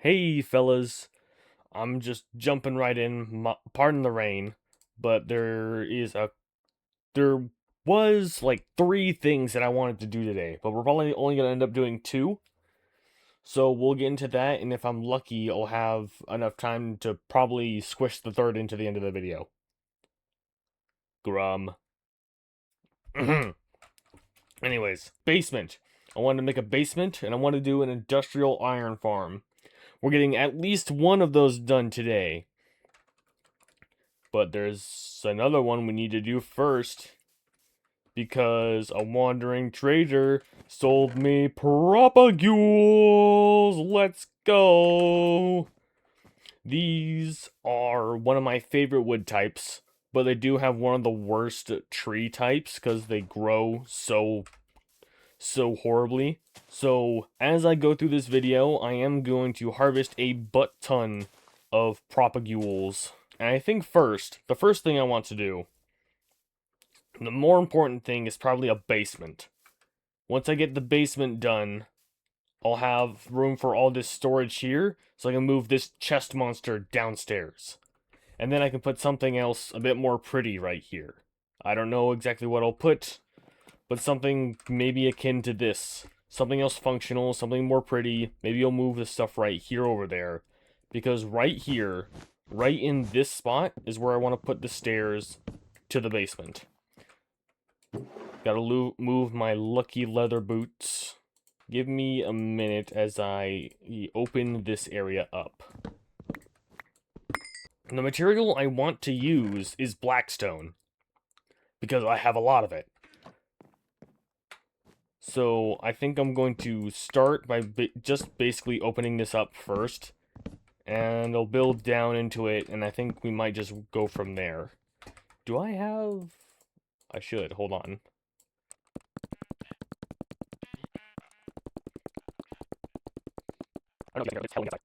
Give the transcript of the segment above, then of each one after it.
Hey fellas, I'm just jumping right in. Pardon the rain, but there was like three things that I wanted to do today, but we're probably only gonna end up doing two. So we'll get into that, and if I'm lucky, I'll have enough time to probably squish the third into the end of the video. Grum. Anyways, basement. I wanted to make a basement, and I want to do an industrial iron farm. We're getting at least one of those done today. But there's another one we need to do first because a wandering trader sold me propagules. Let's go. These are one of my favorite wood types, but they do have one of the worst tree types because they grow so horribly. So as I go through this video, I am going to harvest a butt ton of propagules. And I think the first thing I want to do, the more important thing is probably a basement. Once I get the basement done, I'll have room for all this storage here, so I can move this chest monster downstairs. And then I can put something else a bit more pretty right here. I don't know exactly what I'll put, but something maybe akin to this. Something else functional, something more pretty. Maybe I'll move the stuff right here over there. Because right here, right in this spot, is where I want to put the stairs to the basement. Gotta move my lucky leather boots. Give me a minute as I open this area up. The material I want to use is blackstone, because I have a lot of it. So I think I'm going to start by just basically opening this up first, and I'll build down into it, and I think we might just go from there. Do I have... I should, hold on. I don't know if it's telling us.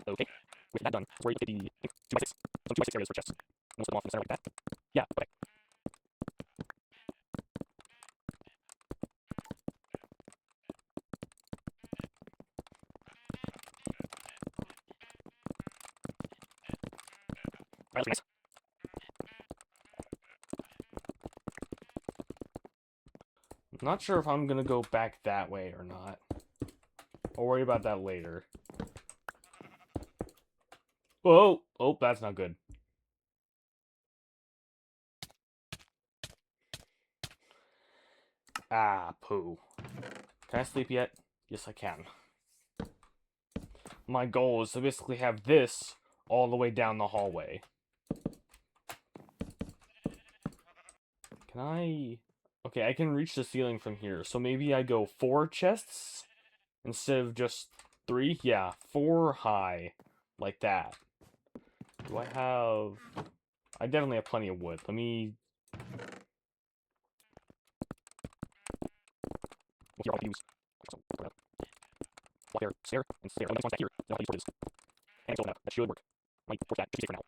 Okay, with that done, where you get the 2x6, some 2x6 areas for chests. And we'll set them off in the center like that. Yeah, okay. Alright, nice. Not sure if I'm gonna go back that way or not. I'll worry about that later. Whoa! Oh, that's not good. Ah, poo. Can I sleep yet? Yes, I can. My goal is to basically have this all the way down the hallway. Can I... Okay, I can reach the ceiling from here, so maybe I go 4 chests instead of just 3? Yeah, 4 high, like that. Do I have... I definitely have plenty of wood. Let me... Well, here, I'll use... Block there, stair, and stair. Oh, next one's back here. I'll use this. And so that should work. Might force that, just for now.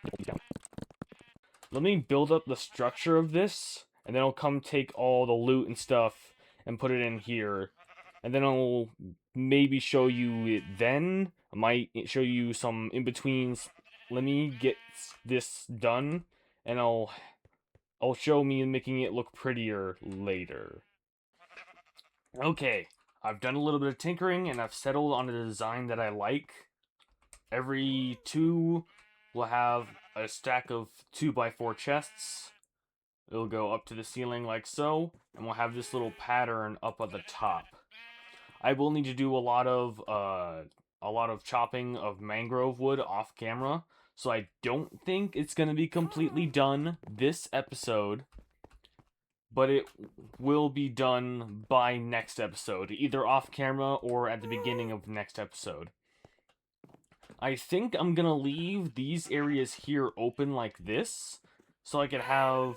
Put these down. Let me build up the structure of this, and then I'll come take all the loot and stuff and put it in here. And then I'll maybe show you it then. I might show you some in-betweens. Let me get this done, and I'll show me making it look prettier later. Okay, I've done a little bit of tinkering, and I've settled on a design that I like. Every two will have a stack of 2x4 chests. It'll go up to the ceiling like so, and we'll have this little pattern up at the top. I will need to do a lot of chopping of mangrove wood off camera, so I don't think it's gonna be completely done this episode, but it will be done by next episode, either off camera or at the beginning of next episode. I think I'm gonna leave these areas here open like this, so I could have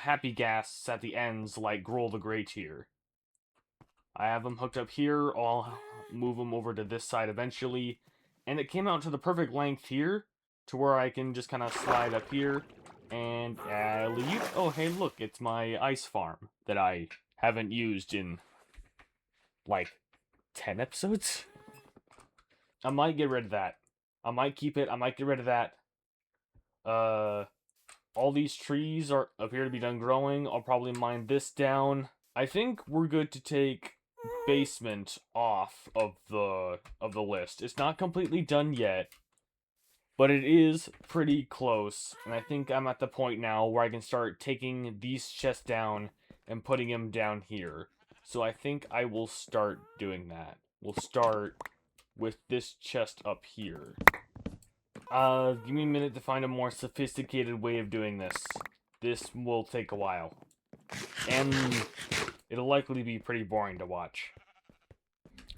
happy gas at the ends like Grohl the Great here. I have them hooked up here, I'll move them over to this side eventually, and it came out to the perfect length here, to where I can just kind of slide up here and alley-oop. Oh, hey, look, it's my ice farm that I haven't used in like 10 episodes. I might get rid of that. I might keep it. I might get rid of that. All these trees appear to be done growing. I'll probably mine this down. I think we're good to take basement off of the list. It's not completely done yet, but it is pretty close. And I think I'm at the point now where I can start taking these chests down and putting them down here. So I think I will start doing that. We'll start with this chest up here. Give me a minute to find a more sophisticated way of doing this. This will take a while. And it'll likely be pretty boring to watch.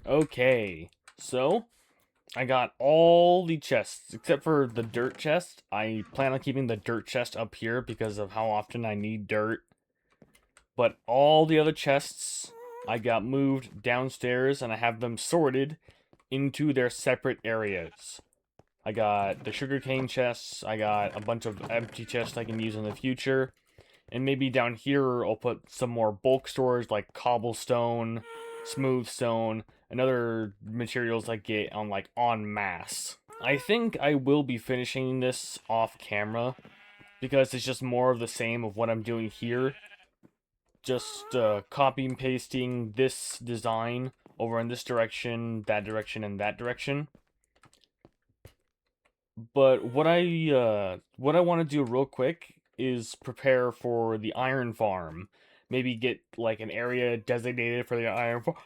Okay, so I got all the chests, except for the dirt chest. I plan on keeping the dirt chest up here because of how often I need dirt. But all the other chests, I got moved downstairs and I have them sorted into their separate areas. I got the sugarcane chests, I got a bunch of empty chests I can use in the future, and maybe down here I'll put some more bulk storage like cobblestone, smooth stone, and other materials I get on like en masse. I think I will be finishing this off camera because it's just more of the same of what I'm doing here. Just copy and pasting this design over in this direction, and that direction. But what I want to do real quick is prepare for the iron farm. Maybe get like an area designated for the iron farm.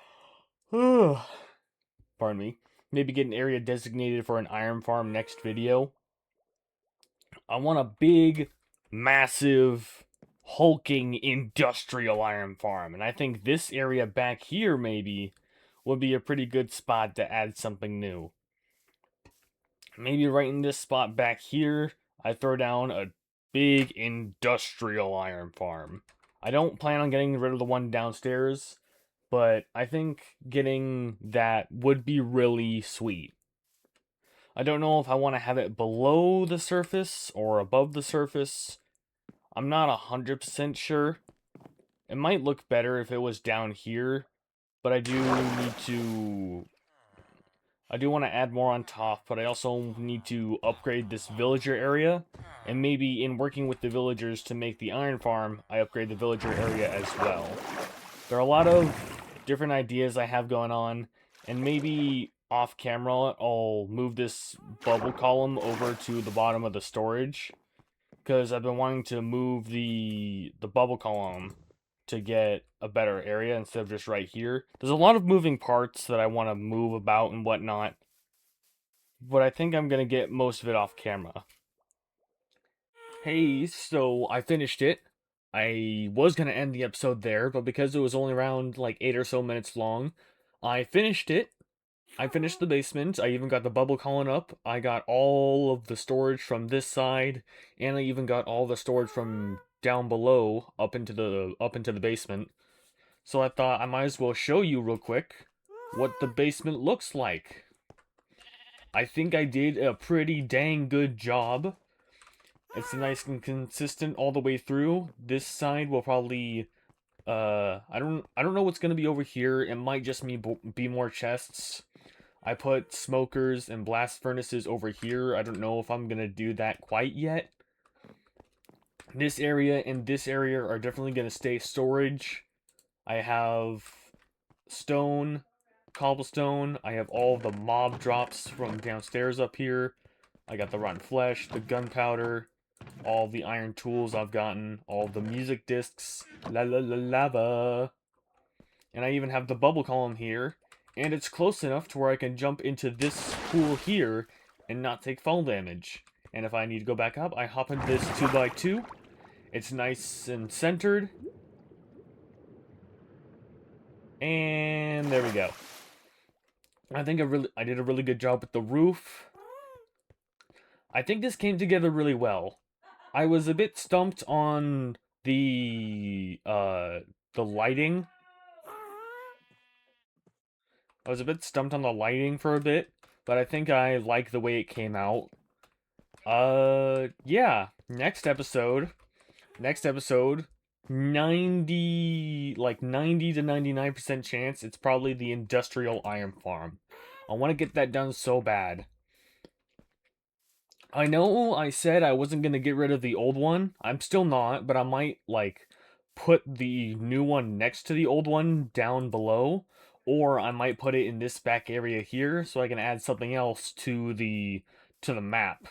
Pardon me. Maybe get an area designated for an iron farm next video. I want a big, massive, hulking industrial iron farm. And I think this area back here maybe would be a pretty good spot to add something new. Maybe right in this spot back here, I throw down a big industrial iron farm. I don't plan on getting rid of the one downstairs, but I think getting that would be really sweet. I don't know if I want to have it below the surface or above the surface. I'm not 100% sure. It might look better if it was down here, but I do want to add more on top, but I also need to upgrade this villager area, and maybe in working with the villagers to make the iron farm, I upgrade the villager area as well. There are a lot of different ideas I have going on, and maybe off camera I'll move this bubble column over to the bottom of the storage, because I've been wanting to move the bubble column to get a better area instead of just right here. There's a lot of moving parts that I want to move about and whatnot, but I think I'm going to get most of it off camera. Hey, so I finished it. I was going to end the episode there, but because it was only around like 8 or so minutes long, I finished it. I finished the basement. I even got the bubble column up. I got all of the storage from this side, and I even got all the storage from down below up into the basement. So I thought I might as well show you real quick what the basement looks like. I think I did a pretty dang good job. It's nice and consistent all the way through. This side will probably I don't know what's gonna be over here. It might just be more chests. I put smokers and blast furnaces over here. I don't know if I'm gonna do that quite yet. This area and this area are definitely gonna stay storage. I have stone, cobblestone. I have all the mob drops from downstairs up here. I got the rotten flesh, the gunpowder, all the iron tools I've gotten, all the music discs, lava. And I even have the bubble column here, and it's close enough to where I can jump into this pool here and not take fall damage. And if I need to go back up, I hop into this 2x2. It's nice and centered. And there we go. I think I did a really good job with the roof. I think this came together really well. I was a bit stumped on the lighting. I was a bit stumped on the lighting for a bit, but I think I like the way it came out. Yeah. Next episode, 90 to 99% chance it's probably the industrial iron farm. I want to get that done so bad. I know I said I wasn't gonna get rid of the old one. I'm still not, but I might like put the new one next to the old one down below, or I might put it in this back area here so I can add something else to the map.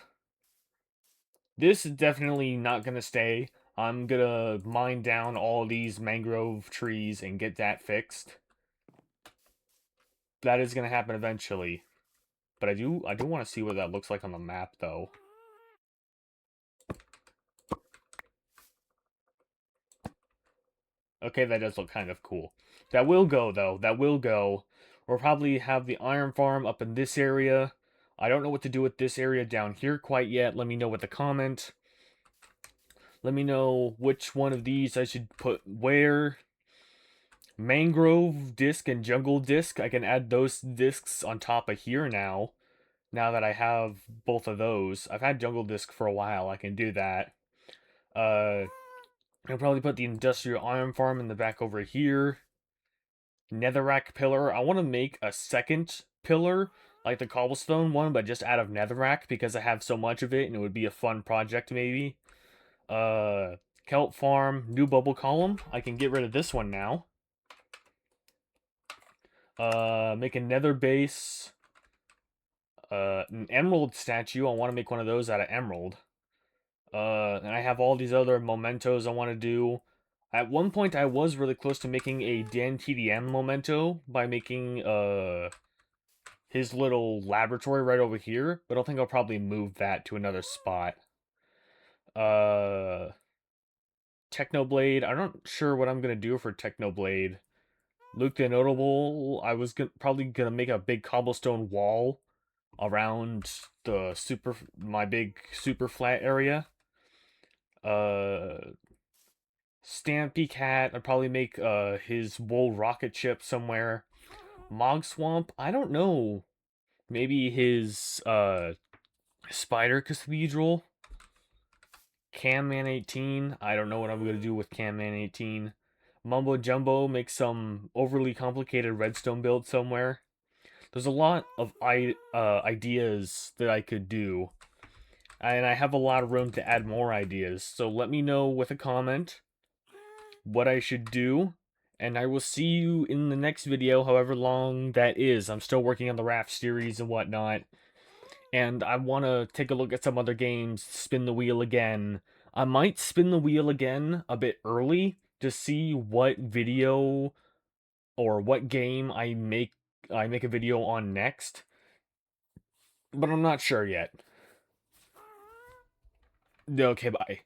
This is definitely not gonna stay. I'm gonna mine down all these mangrove trees and get that fixed. That is gonna happen eventually. But I do want to see what that looks like on the map though. Okay, that does look kind of cool. That will go, though. That will go. We'll probably have the iron farm up in this area. I don't know what to do with this area down here quite yet. Let me know with the comment. Let me know which one of these I should put where. Mangrove disc and jungle disc. I can add those discs on top of here now. Now that I have both of those. I've had jungle disc for a while. I can do that. I'll probably put the industrial iron farm in the back over here. Netherrack pillar. I want to make a second pillar, like the cobblestone one, but just out of netherrack because I have so much of it and it would be a fun project maybe. Uh, Kelp farm, new bubble column. I can get rid of this one now. Make a nether base. An emerald statue. I want to make one of those out of emerald. And I have all these other mementos I want to do. At one point, I was really close to making a Dan TDM memento by making his little laboratory right over here, but I don't think I'll probably move that to another spot. Uh, Technoblade. I'm not sure what I'm gonna do for Technoblade. Luke the Notable. I was probably gonna make a big cobblestone wall around my big super flat area. Uh, Stampy Cat. I'd probably make his wool rocket ship somewhere. Mog Swamp. I don't know. Maybe his Spider Cathedral. Cam Man 18. I don't know what I'm gonna do with Cam Man 18. Mumbo Jumbo makes some overly complicated redstone build somewhere. There's a lot of ideas that I could do, and I have a lot of room to add more ideas. So let me know with a comment what I should do, and I will see you in the next video, however long that is. I'm still working on the raft series and whatnot, and I want to take a look at some other games, spin the wheel again. I might spin the wheel again a bit early to see what video or what game I make a video on next, but I'm not sure yet. Okay, bye.